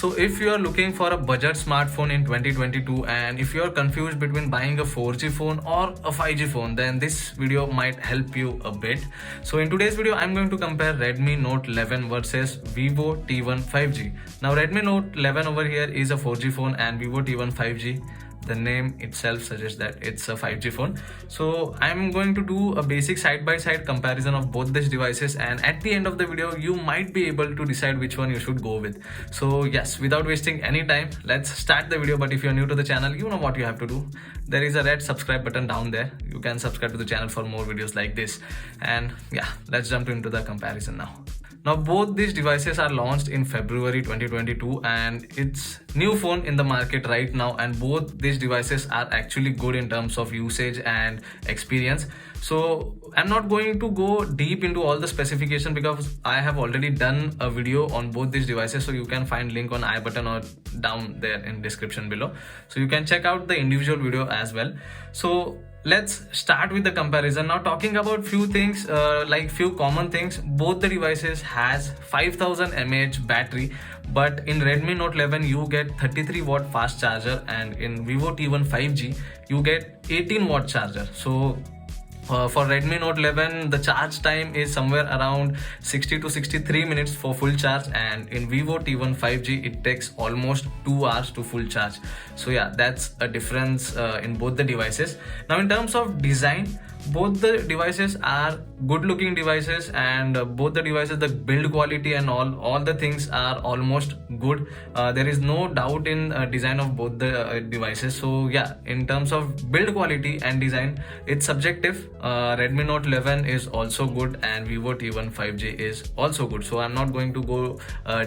So if you are looking for a budget smartphone in 2022 and if you are confused between buying a 4G phone or a 5G phone, then this video might help you a bit. So in today's video, I'm going to compare Redmi Note 11 versus Vivo T1 5G. Now Redmi Note 11 over here is a 4G phone and Vivo T1 5G. The name itself suggests that it's a 5G phone. So I'm going to do a basic side-by-side comparison of both these devices, and at the end of the video you might be able to decide which one you should go with. So yes, without wasting any time, let's start the video. But if you're new to the channel, you know what you have to do. There is a red subscribe button down there. You can subscribe to the channel for more videos like this. And yeah, let's jump into the comparison now. Now both these devices are launched in February 2022 and it's new phone in the market right now, and both these devices are actually good in terms of usage and experience. So I'm not going to go deep into all the specification because I have already done a video on both these devices, so you can find link on I button or down there in description below, so you can check out the individual video as well. So let's start with the comparison. Now talking about few things, like few common things, both the devices has 5000 mAh battery, but in Redmi Note 11 you get 33 watt fast charger, and in Vivo T1 5G you get 18 watt charger. So for Redmi Note 11, the charge time is somewhere around 60 to 63 minutes for full charge, and in Vivo T1 5G it takes almost 2 hours to full charge. So yeah, that's a difference in both the devices. Now in terms of design, both the devices are good looking devices, and both the devices, the build quality and all the things are almost good. There is no doubt in design of both the devices. So yeah, in terms of build quality and design, it's subjective. Redmi Note 11 is also good and Vivo T1 5G is also good. So I'm not going to go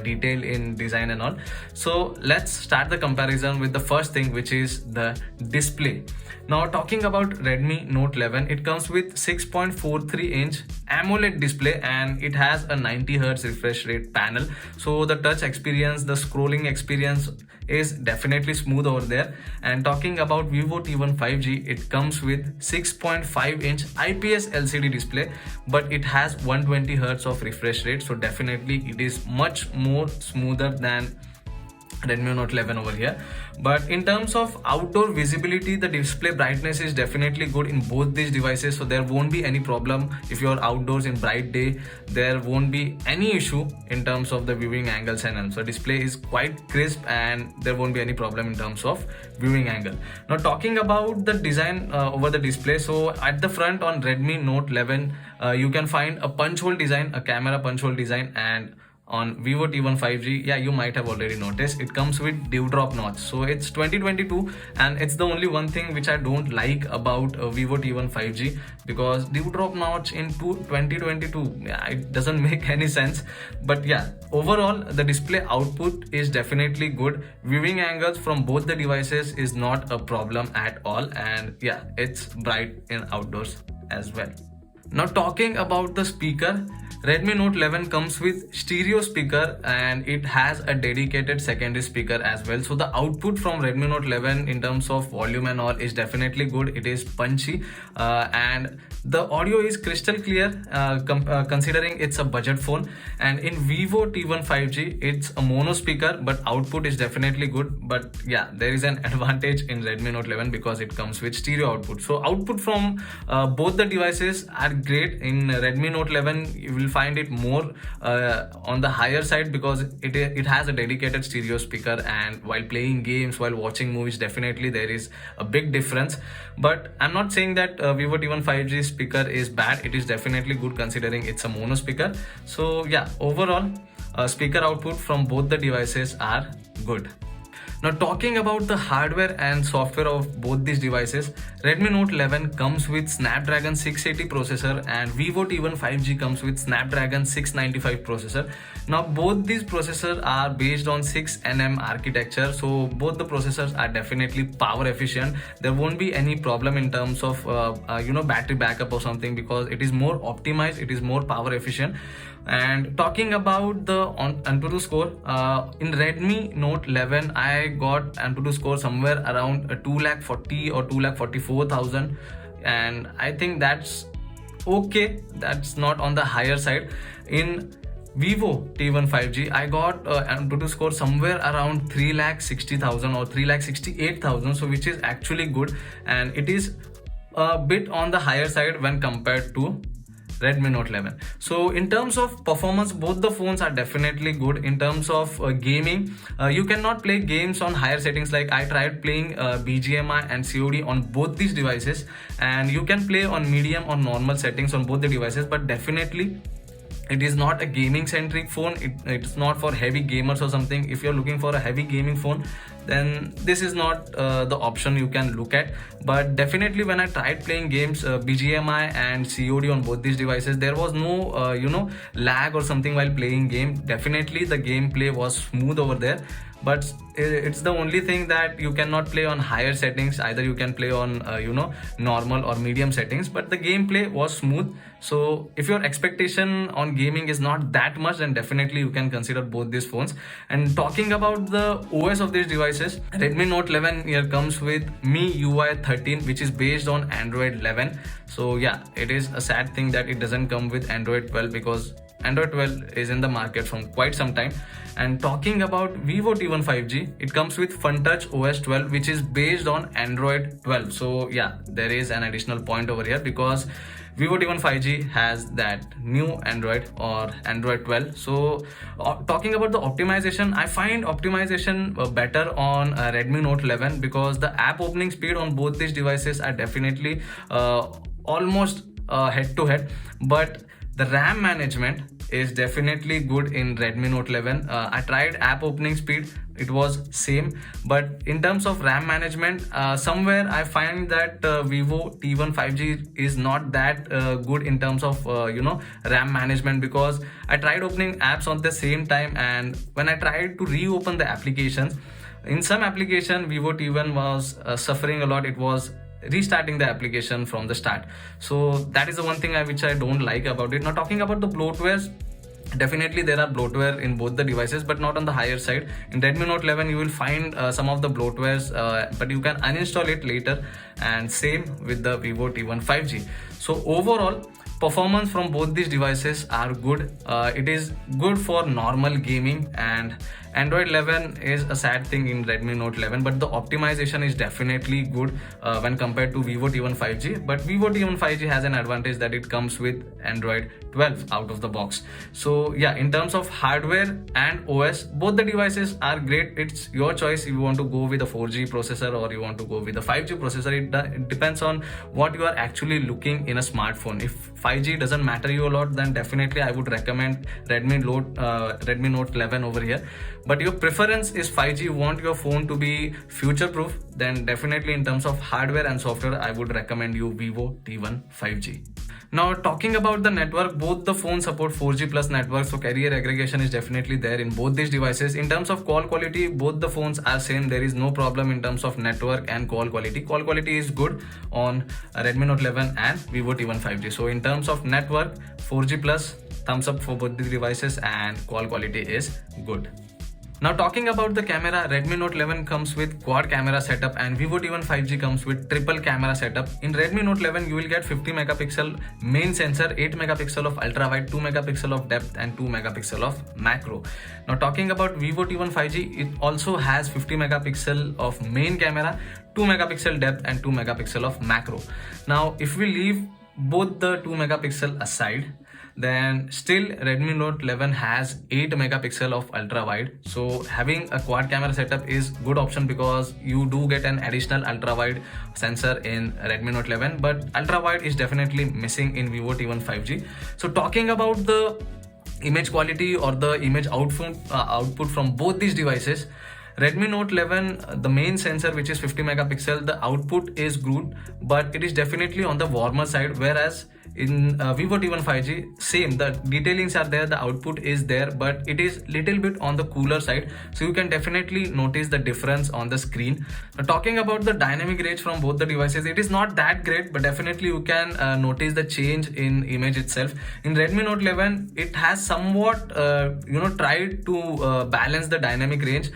detail in design and all. So let's start the comparison with the first thing, which is the display. Now talking about Redmi Note 11, it comes with 6.43-inch AMOLED display and it has a 90Hz refresh rate panel. So the touch experience, the scrolling experience is definitely smooth over there. And talking about Vivo T1 5G, it comes with 6.5-inch IPS LCD display, but it has 120Hz of refresh rate. So definitely it is much more smoother than Redmi Note 11 over here. But in terms of outdoor visibility, the display brightness is definitely good in both these devices, so there won't be any problem if you're outdoors in bright day. There won't be any issue in terms of the viewing angles and all. So display is quite crisp and there won't be any problem in terms of viewing angle. Now talking about the design over the display, so at the front on Redmi Note 11 you can find a punch hole design, a camera punch hole design, and on Vivo T1 5G, yeah, you might have already noticed, it comes with dewdrop notch. So it's 2022 and it's the only one thing which I don't like about Vivo T1 5G, because dewdrop notch in 2022, yeah, it doesn't make any sense. But yeah, overall the display output is definitely good. Viewing angles from both the devices is not a problem at all, and yeah, it's bright in outdoors as well. Now talking about the speaker, Redmi Note 11 comes with stereo speaker and it has a dedicated secondary speaker as well. So the output from Redmi Note 11 in terms of volume and all is definitely good. It is punchy and the audio is crystal clear considering it's a budget phone. And in Vivo T1 5G, it's a mono speaker, but output is definitely good. But yeah, there is an advantage in Redmi Note 11 because it comes with stereo output. So output from both the devices are great. In Redmi Note 11 you will find it more on the higher side because it has a dedicated stereo speaker, and while playing games, while watching movies, definitely there is a big difference. But I'm not saying that Vivo T1 5G speaker is bad. It is definitely good considering it's a mono speaker. So yeah, overall speaker output from both the devices are good. Now talking about the hardware and software of both these devices, Redmi Note 11 comes with Snapdragon 680 processor and Vivo T1 5G comes with Snapdragon 695 processor. Now both these processors are based on 6nm architecture, so both the processors are definitely power efficient. There won't be any problem in terms of battery backup or something because it is more optimized, it is more power efficient. And talking about the Antutu score, in Redmi Note 11 I got Antutu score somewhere around 240 or 244,000, and I think that's okay. That's not on the higher side. In Vivo T1 5G, I got Antutu score somewhere around 3,60,000 or 3,68,000, so which is actually good, and it is a bit on the higher side when compared to Redmi Note 11. So in terms of performance, both the phones are definitely good. In terms of gaming, you cannot play games on higher settings. Like I tried playing BGMI and COD on both these devices, and you can play on medium or normal settings on both the devices, but definitely it is not a gaming centric phone. It's not for heavy gamers or something. If you're looking for a heavy gaming phone, then this is not the option you can look at. But definitely when I tried playing games, BGMI and COD on both these devices, there was no lag or something while playing game. Definitely the gameplay was smooth over there, but it's the only thing that you cannot play on higher settings. Either you can play on normal or medium settings, but the gameplay was smooth. So if your expectation on gaming is not that much, then definitely you can consider both these phones. And talking about the OS of these devices, Redmi Note 11 here comes with MIUI 13, which is based on Android 11. So yeah, it is a sad thing that it doesn't come with Android 12, because Android 12 is in the market from quite some time. And talking about Vivo T1 5G, it comes with FunTouch OS 12, which is based on Android 12. So yeah, there is an additional point over here, because Vivo T1 5G has that new Android or Android 12. So talking about the optimization, I find optimization better on Redmi Note 11, because the app opening speed on both these devices are definitely almost head to head, but the RAM management is definitely good in Redmi Note 11. I tried app opening speed, it was same, but in terms of RAM management, somewhere I find that Vivo T1 5G is not that good in terms of RAM management, because I tried opening apps on the same time, and when I tried to reopen the applications, in some application Vivo T1 was suffering a lot. It was restarting the application from the start. So that is the one thing which I don't like about it. Now talking about the bloatwares, definitely there are bloatware in both the devices, but not on the higher side. In Redmi Note 11 you will find some of the bloatwares, but you can uninstall it later, and same with the Vivo T1 5G. So overall, performance from both these devices are good. It is good for normal gaming, and Android 11 is a sad thing in Redmi Note 11, but the optimization is definitely good when compared to Vivo T1 5G. But Vivo T1 5G has an advantage that it comes with Android 12 out of the box. So yeah, in terms of hardware and OS, both the devices are great. It's your choice if you want to go with a 4G processor or you want to go with a 5G processor. It depends on what you are actually looking in a smartphone. If 5G doesn't matter you a lot, then definitely I would recommend Redmi Note 11 over here. But your preference is 5G, you want your phone to be future proof, then definitely in terms of hardware and software, I would recommend you Vivo T1 5G. Now talking about the network, both the phones support 4G plus network, so carrier aggregation is definitely there in both these devices. In terms of call quality, both the phones are same. There is no problem in terms of network and call quality. Call quality is good on Redmi Note 11 and Vivo T1 5G. So in terms of network, 4G plus, thumbs up for both the devices, and call quality is good. Now talking about the camera, Redmi Note 11 comes with quad camera setup and Vivo T1 5G comes with triple camera setup. In Redmi Note 11 you will get 50 megapixel main sensor, 8 megapixel of ultra wide, 2 megapixel of depth and 2 megapixel of macro. Now talking about Vivo T1 5G, it also has 50 megapixel of main camera, 2 megapixel depth and 2 megapixel of macro. Now if we leave both the 2 megapixel aside, then still Redmi Note 11 has 8 megapixel of ultra wide. So having a quad camera setup is good option, because you do get an additional ultra wide sensor in Redmi Note 11, but ultra wide is definitely missing in Vivo T1 5G. So talking about the image quality or the image output from both these devices, Redmi Note 11, the main sensor which is 50 megapixel, the output is good, but it is definitely on the warmer side, whereas in Vivo T1 5G, same, the detailings are there, the output is there, but it is little bit on the cooler side, so you can definitely notice the difference on the screen. Now, talking about the dynamic range from both the devices, it is not that great, but definitely you can notice the change in image itself. In Redmi Note 11, it has somewhat tried to balance the dynamic range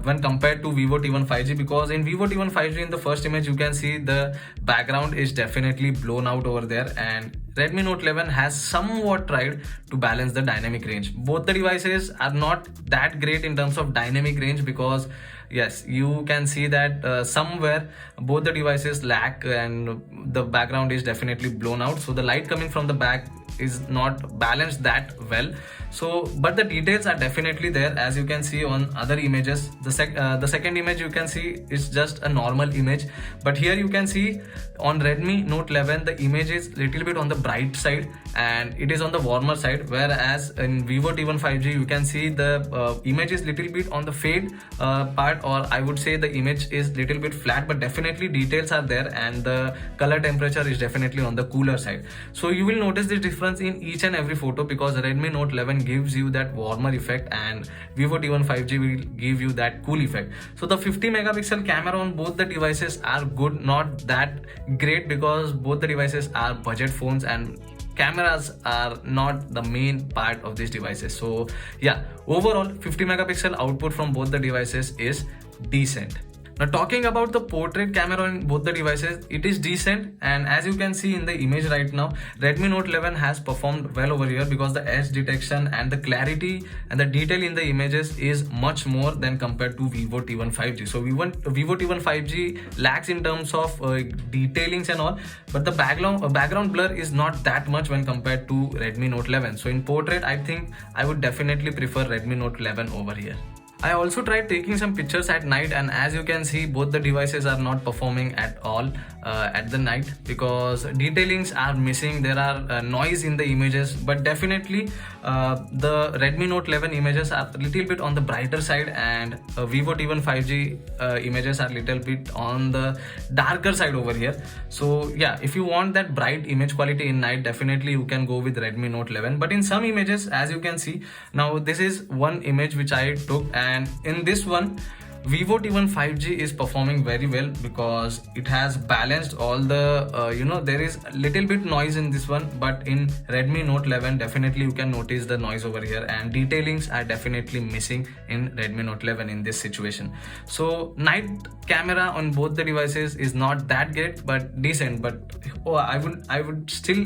when compared to Vivo T1 5G, because in Vivo T1 5G, in the first image you can see the background is definitely blown out over there, and Redmi Note 11 has somewhat tried to balance the dynamic range. Both the devices are not that great in terms of dynamic range, because yes, you can see that somewhere both the devices lack and the background is definitely blown out, so the light coming from the back is not balanced that well. So but the details are definitely there, as you can see on other images. The second image you can see is just a normal image, but here you can see on Redmi Note 11 the image is little bit on the bright side and it is on the warmer side, whereas in Vivo T1 5G you can see the image is little bit on the fade part, or I would say the image is little bit flat, but definitely details are there and the color temperature is definitely on the cooler side. So you will notice this difference in each and every photo, because Redmi Note 11 gives you that warmer effect and Vivo T1 5G will give you that cool effect. So the 50 megapixel camera on both the devices are good, not that great, because both the devices are budget phones and cameras are not the main part of these devices. So yeah, overall 50 megapixel output from both the devices is decent. Now talking about the portrait camera on both the devices, it is decent, and as you can see in the image right now, Redmi Note 11 has performed well over here, because the edge detection and the clarity and the detail in the images is much more than compared to Vivo T1 5G. So Vivo T1 5G lacks in terms of detailings and all, but the background blur is not that much when compared to Redmi Note 11. So in portrait, I think I would definitely prefer Redmi Note 11 over here. I also tried taking some pictures at night, and as you can see both the devices are not performing at all at the night, because detailings are missing, there are noise in the images, but definitely the Redmi Note 11 images are a little bit on the brighter side and Vivo T1 5G images are a little bit on the darker side over here. So yeah, if you want that bright image quality in night, definitely you can go with Redmi Note 11. But in some images, as you can see now, this is one image which I took, and in this one Vivo T1 5G is performing very well, because it has balanced all the there is a little bit noise in this one, but in Redmi Note 11 definitely you can notice the noise over here, and detailings are definitely missing in Redmi Note 11 in this situation. So night camera on both the devices is not that great but decent, but I would still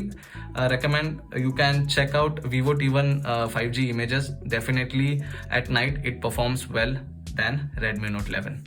recommend you can check out Vivo T1 5G images. Definitely at night it performs well than Redmi Note 11.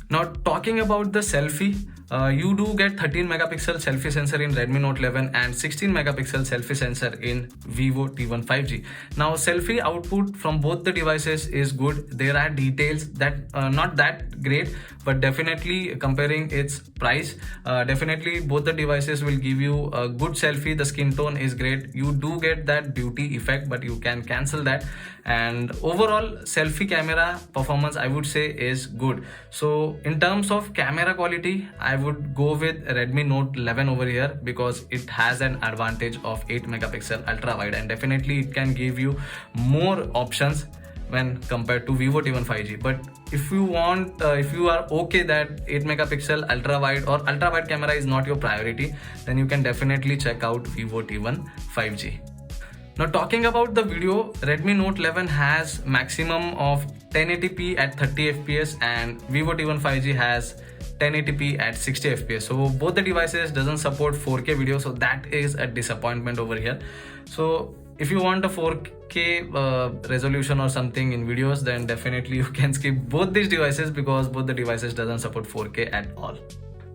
Now talking about the selfie, you do get 13 megapixel selfie sensor in Redmi Note 11 and 16 megapixel selfie sensor in Vivo T1 5G. Now selfie output from both the devices is good. There are details that not that great, but definitely comparing its price, definitely both the devices will give you a good selfie. The skin tone is great. You do get that beauty effect, but you can cancel that. And overall selfie camera performance I would say is good. So in terms of camera quality, I would go with Redmi Note 11 over here, because it has an advantage of 8 megapixel ultra wide, and definitely it can give you more options when compared to Vivo T1 5G. But if you want, if you are okay that 8 megapixel ultra wide or ultra wide camera is not your priority, then you can definitely check out Vivo T1 5G. Now talking about the video, Redmi Note 11 has maximum of 1080p at 30 fps and Vivo T1 5G has 1080p at 60 fps. So both the devices doesn't support 4K video, so that is a disappointment over here. So if you want a 4K resolution or something in videos, then definitely you can skip both these devices, because both the devices doesn't support 4K at all.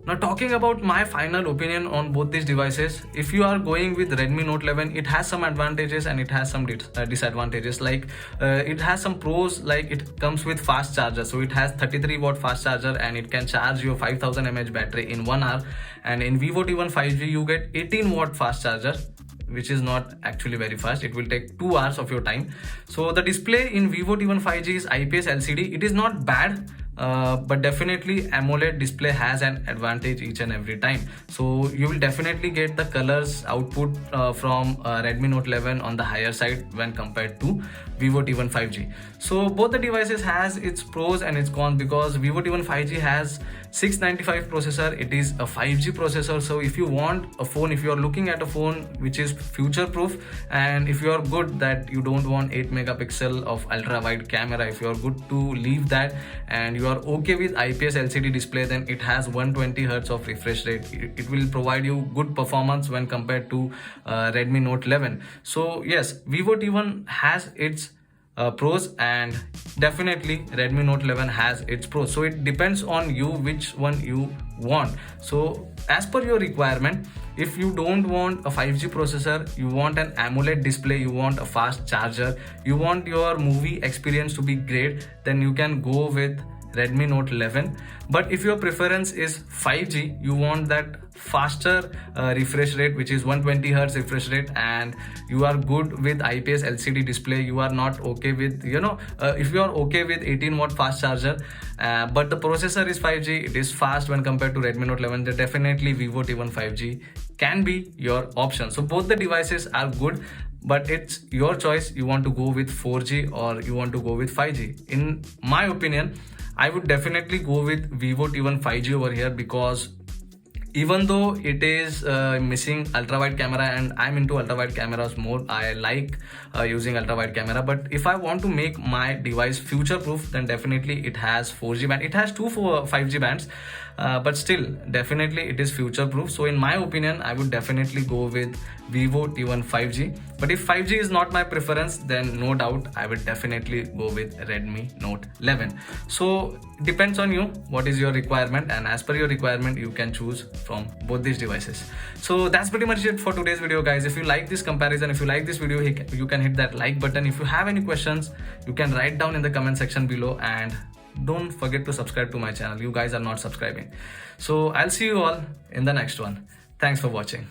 Now talking about my final opinion on both these devices, if you are going with Redmi Note 11, it has some advantages and it has some disadvantages. Like it has some pros, like it comes with fast charger. So it has 33 watt fast charger and it can charge your 5000 mAh battery in 1 hour. And in Vivo T1 5G you get 18 watt fast charger, which is not actually very fast. It will take 2 hours of your time. So the display in Vivo T1 5G is IPS LCD. It is not bad, but definitely AMOLED display has an advantage each and every time. So you will definitely get the colors output from Redmi Note 11 on the higher side when compared to Vivo T1 5G. So both the devices has its pros and its cons, because Vivo T1 5G has 695 processor. It is a 5G processor. So if you want a phone, if you are looking at a phone which is future proof, and if you are good that you don't want 8 megapixel of ultra wide camera, if you are good to leave that and you you are okay with IPS LCD display, then it has 120 Hz of refresh rate. It will provide you good performance when compared to Redmi Note 11. So yes, Vivo T1 has its pros, and definitely Redmi Note 11 has its pros. So it depends on you which one you want. So as per your requirement, if you don't want a 5G processor, you want an AMOLED display, you want a fast charger, you want your movie experience to be great, then you can go with Redmi Note 11. But if your preference is 5G, you want that faster refresh rate, which is 120 Hz refresh rate, and you are good with IPS LCD display, you are not okay with, if you are okay with 18-watt fast charger, but the processor is 5G, it is fast when compared to Redmi Note 11, then definitely Vivo T1 5G can be your option. So both the devices are good, but it's your choice. You want to go with 4G or you want to go with 5G. In my opinion, I would definitely go with Vivo T1 5G over here, because even though it is missing ultra wide camera, and I'm into ultra wide cameras more, I like using ultra wide camera, but if I want to make my device future proof, then definitely it has 4G band. It has two 5G bands, but still definitely it is future proof. So in my opinion, I would definitely go with Vivo T1 5G. But if 5G is not my preference, then no doubt I would definitely go with Redmi Note 11. So depends on you, what is your requirement, and as per your requirement you can choose from both these devices. So that's pretty much it for today's video, guys. If you like this comparison, if you like this video, you can hit that like button. If you have any questions, you can write down in the comment section below, and don't forget to subscribe to my channel. You guys are not subscribing. So I'll see you all in the next one. Thanks for watching.